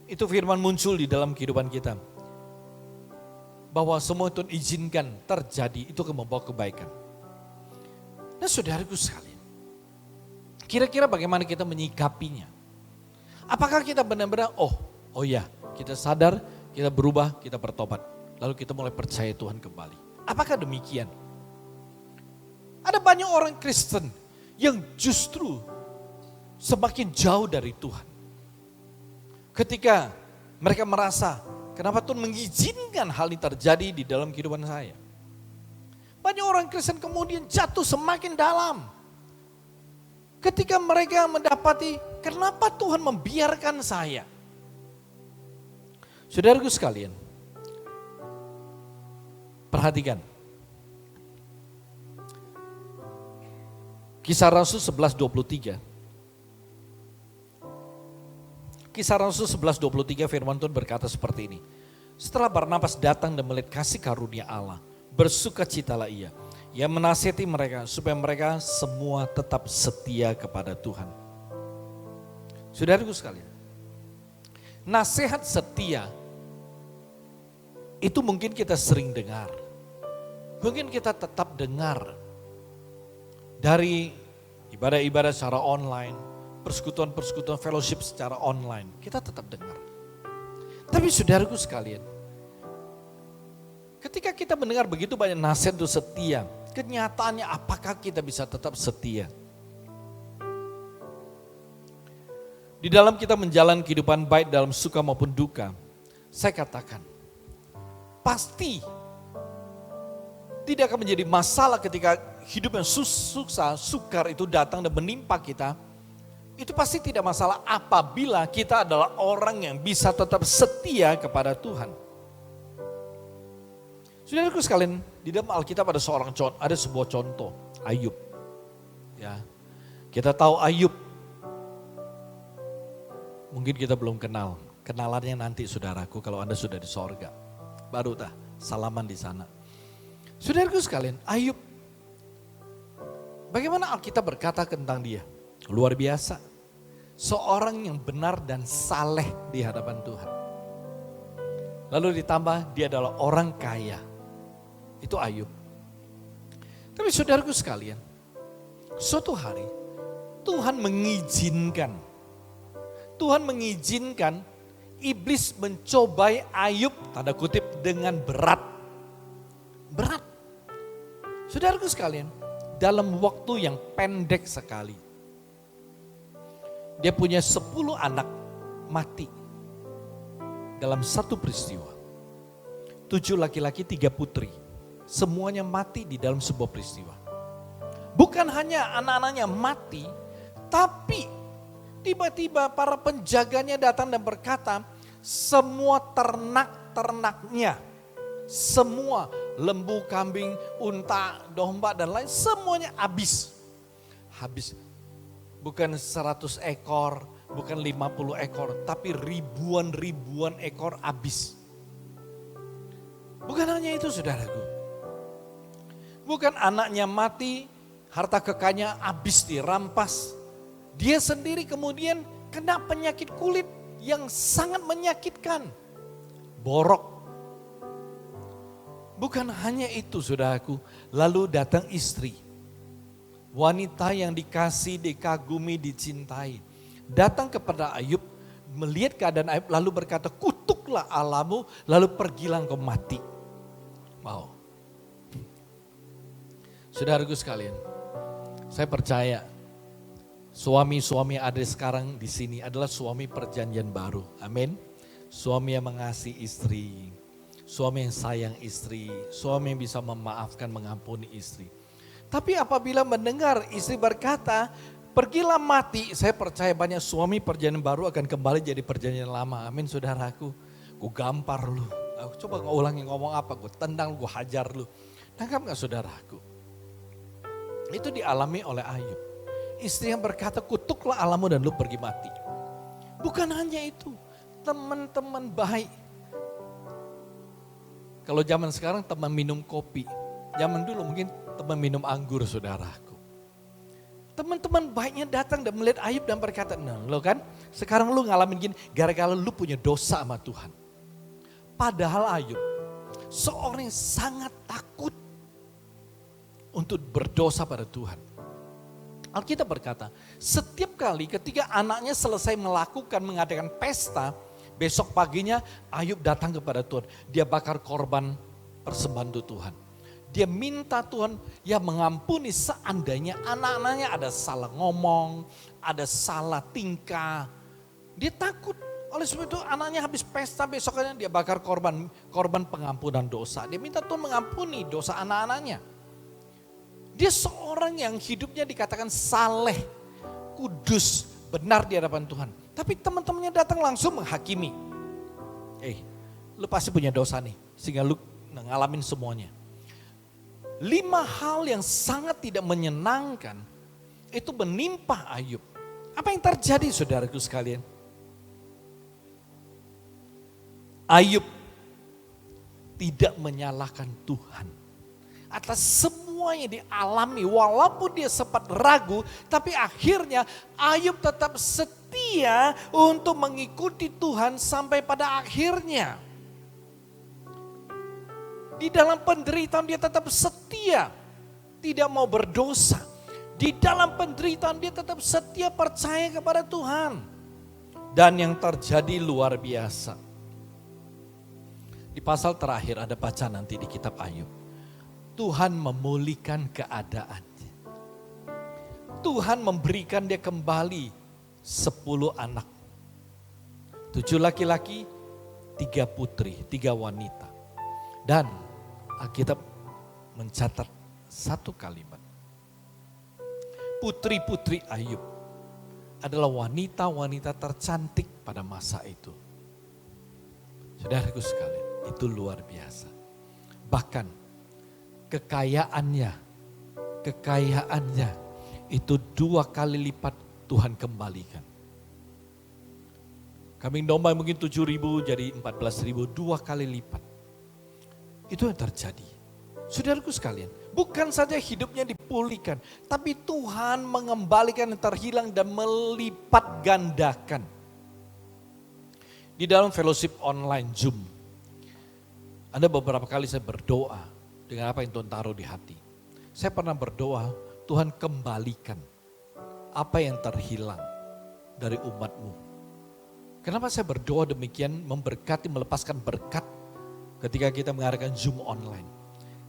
itu firman muncul di dalam kehidupan kita. Bahwa semua Tuhan izinkan terjadi, itu akan membawa kebaikan. Nah saudaraku sekalian, kira-kira bagaimana kita menyikapinya? Apakah kita benar-benar, oh ya, kita sadar, kita berubah, kita bertobat. Lalu kita mulai percaya Tuhan kembali. Apakah demikian? Ada banyak orang Kristen yang justru semakin jauh dari Tuhan. Ketika mereka merasa, kenapa Tuhan mengizinkan hal ini terjadi di dalam kehidupan saya? Banyak orang Kristen kemudian jatuh semakin dalam. Ketika mereka mendapati, kenapa Tuhan membiarkan saya? Saudaraku sekalian, perhatikan. Kisah Rasul 11:23. Kisah Rasul 11:23 firman Tuhan berkata seperti ini. Setelah Barnabas datang dan melihat kasih karunia Allah, bersukacitalah ia. Ia menasihati mereka supaya mereka semua tetap setia kepada Tuhan. Saudaraku sekalian, nasihat setia itu mungkin kita sering dengar. Mungkin kita tetap dengar dari ibadah-ibadah secara online, persekutuan-persekutuan fellowship secara online, kita tetap dengar. Tapi saudaraku sekalian, ketika kita mendengar begitu banyak nasihat untuk setia, kenyataannya apakah kita bisa tetap setia? Di dalam kita menjalani kehidupan baik dalam suka maupun duka, saya katakan, pasti tidak akan menjadi masalah ketika hidup yang susah, sukar itu datang dan menimpa kita. Itu pasti tidak masalah apabila kita adalah orang yang bisa tetap setia kepada Tuhan. Saudaraku sekalian, di dalam Alkitab ada sebuah contoh, Ayub. Ya, kita tahu Ayub. Mungkin kita belum kenal. Kenalannya nanti saudaraku kalau Anda sudah di sorga. Baru salaman di sana. Saudaraku sekalian, Ayub. Bagaimana Alkitab berkata tentang dia? Luar biasa. Seorang yang benar dan saleh di hadapan Tuhan. Lalu ditambah dia adalah orang kaya. Itu Ayub. Tapi saudaraku sekalian, suatu hari Tuhan mengizinkan iblis mencobai Ayub, tanda kutip, dengan berat. Berat. Saudaraku sekalian, dalam waktu yang pendek sekali, dia punya 10 anak mati dalam satu peristiwa. 7 laki-laki, 3 putri. Semuanya mati di dalam sebuah peristiwa. Bukan hanya anak-anaknya mati, tapi tiba-tiba para penjaganya datang dan berkata, semua ternak-ternaknya, semua lembu, kambing, unta, domba dan lain semuanya habis. Habis. Bukan 100 ekor, bukan 50 ekor, tapi ribuan ekor habis. Bukan hanya itu saudaraku. Bukan anaknya mati, harta kekayaannya habis dirampas. Dia sendiri kemudian kena penyakit kulit yang sangat menyakitkan. Borok. Bukan hanya itu saudaraku, lalu datang istri. Wanita yang dikasih, dikagumi, dicintai. Datang kepada Ayub, melihat keadaan Ayub lalu berkata, kutuklah Allahmu, lalu pergilah engkau mati. Wow. Saudaraku sekalian, saya percaya suami-suami yang ada sekarang di sini adalah suami perjanjian baru. Amin. Suami yang mengasihi istri, suami yang sayang istri, suami yang bisa memaafkan, mengampuni istri. Tapi apabila mendengar istri berkata, pergilah mati, saya percaya banyak suami perjanjian baru akan kembali jadi perjanjian lama. Amin saudaraku. Gue gampar lu. Coba ulangi ngomong apa, gue tendang, gue hajar lu. Nangkap gak saudaraku? Itu dialami oleh Ayub. Istri yang berkata, kutuklah Allahmu dan lu pergi mati. Bukan hanya itu, teman-teman baik. Kalau zaman sekarang teman minum kopi. Zaman dulu mungkin teman minum anggur saudaraku. Teman-teman baiknya datang dan melihat Ayub dan berkata, nah lo kan sekarang lu ngalamin gini gara-gara lu punya dosa sama Tuhan. Padahal Ayub seorang yang sangat takut untuk berdosa pada Tuhan. Alkitab berkata, setiap kali ketika anaknya selesai mengadakan pesta, besok paginya Ayub datang kepada Tuhan. Dia bakar korban persembahan untuk Tuhan. Dia minta Tuhan ya mengampuni seandainya anak-anaknya ada salah ngomong, ada salah tingkah. Dia takut. Oleh sebab itu anaknya habis pesta besoknya dia bakar korban pengampunan dosa. Dia minta Tuhan mengampuni dosa anak-anaknya. Dia seorang yang hidupnya dikatakan saleh, kudus, benar di hadapan Tuhan. Tapi teman-temannya datang langsung menghakimi. Lu pasti punya dosa nih, sehingga lu ngalamin semuanya. 5 hal yang sangat tidak menyenangkan itu menimpa Ayub. Apa yang terjadi saudaraku sekalian? Ayub tidak menyalahkan Tuhan atas semua yang dialami, walaupun dia sempat ragu, tapi akhirnya Ayub tetap setia untuk mengikuti Tuhan sampai pada akhirnya. Di dalam penderitaan dia tetap setia, tidak mau berdosa. Di dalam penderitaan dia tetap setia percaya kepada Tuhan. Dan yang terjadi luar biasa. Di pasal terakhir ada baca nanti di kitab Ayub. Tuhan memulihkan keadaannya. Tuhan memberikan dia kembali 10 anak. 7 laki-laki, 3 putri, 3 wanita. Dan Alkitab mencatat satu kalimat. Putri-putri Ayub adalah wanita-wanita tercantik pada masa itu. Saudaraku sekalian, itu luar biasa. Bahkan kekayaannya itu 2 kali lipat Tuhan kembalikan. Kambing domba mungkin 7.000 jadi 14.000, 2 kali lipat. Itu yang terjadi. Saudaraku sekalian, bukan saja hidupnya dipulihkan, tapi Tuhan mengembalikan yang terhilang dan melipat gandakan. Di dalam fellowship online Zoom, ada beberapa kali saya berdoa dengan apa yang Tuhan taruh di hati. Saya pernah berdoa, Tuhan kembalikan apa yang terhilang dari umatmu. Kenapa saya berdoa demikian, memberkati, melepaskan berkat ketika kita mengadakan Zoom online.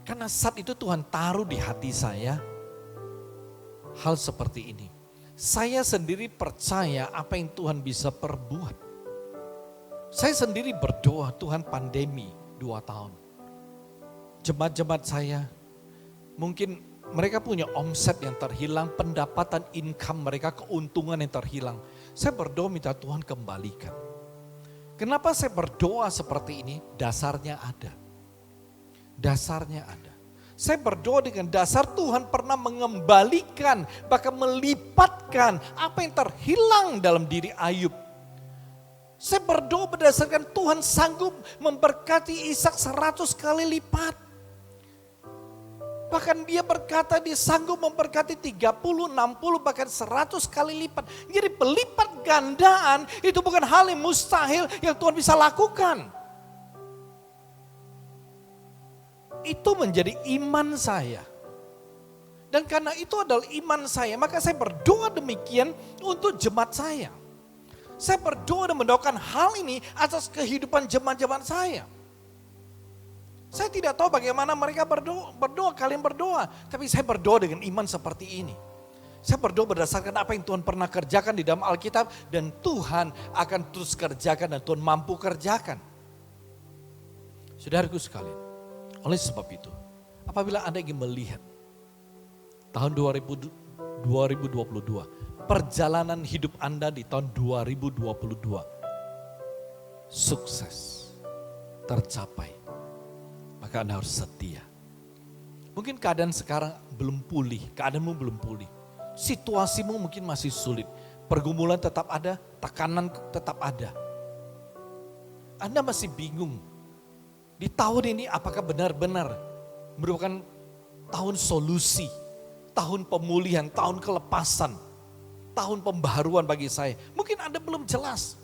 Karena saat itu Tuhan taruh di hati saya hal seperti ini. Saya sendiri percaya apa yang Tuhan bisa perbuat. Saya sendiri berdoa, Tuhan pandemi 2 tahun. Jemaat-jemaat saya mungkin mereka punya omset yang terhilang, pendapatan income mereka, keuntungan yang terhilang. Saya berdoa minta Tuhan kembalikan. Kenapa saya berdoa seperti ini? Dasarnya ada. Dasarnya ada. Saya berdoa dengan dasar Tuhan pernah mengembalikan, bahkan melipatkan apa yang terhilang dalam diri Ayub. Saya berdoa berdasarkan Tuhan sanggup memberkati Ishak 100 kali lipat. Bahkan dia berkata dia sanggup memberkati 30, 60, bahkan 100 kali lipat. Jadi pelipat gandaan itu bukan hal yang mustahil yang Tuhan bisa lakukan. Itu menjadi iman saya. Dan karena itu adalah iman saya, maka saya berdoa demikian untuk jemaat saya. Saya berdoa dan mendoakan hal ini atas kehidupan jemaat-jemaat saya. Saya tidak tahu bagaimana mereka berdoa, kalian berdoa. Tapi saya berdoa dengan iman seperti ini. Saya berdoa berdasarkan apa yang Tuhan pernah kerjakan di dalam Alkitab. Dan Tuhan akan terus kerjakan dan Tuhan mampu kerjakan. Saudaraku sekalian, oleh sebab itu, apabila Anda ingin melihat tahun 2022, perjalanan hidup Anda di tahun 2022, sukses, tercapai, maka Anda harus setia. Mungkin keadaan sekarang belum pulih, keadaanmu belum pulih. Situasimu mungkin masih sulit. Pergumulan tetap ada, tekanan tetap ada. Anda masih bingung. Di tahun ini apakah benar-benar merupakan tahun solusi, tahun pemulihan, tahun kelepasan, tahun pembaharuan bagi saya. Mungkin Anda belum jelas.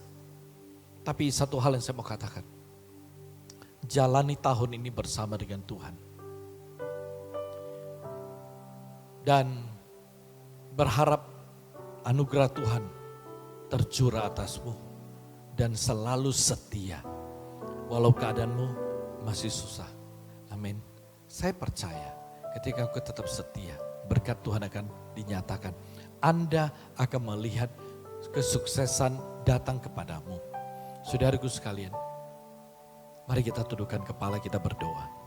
Tapi satu hal yang saya mau katakan. Jalani tahun ini bersama dengan Tuhan. Dan berharap anugerah Tuhan tercurah atasmu. Dan selalu setia. Walau keadaanmu masih susah. Amin. Saya percaya ketika kau tetap setia, berkat Tuhan akan dinyatakan. Anda akan melihat kesuksesan datang kepadamu. Saudaraku sekalian, mari kita tundukkan kepala, kita berdoa.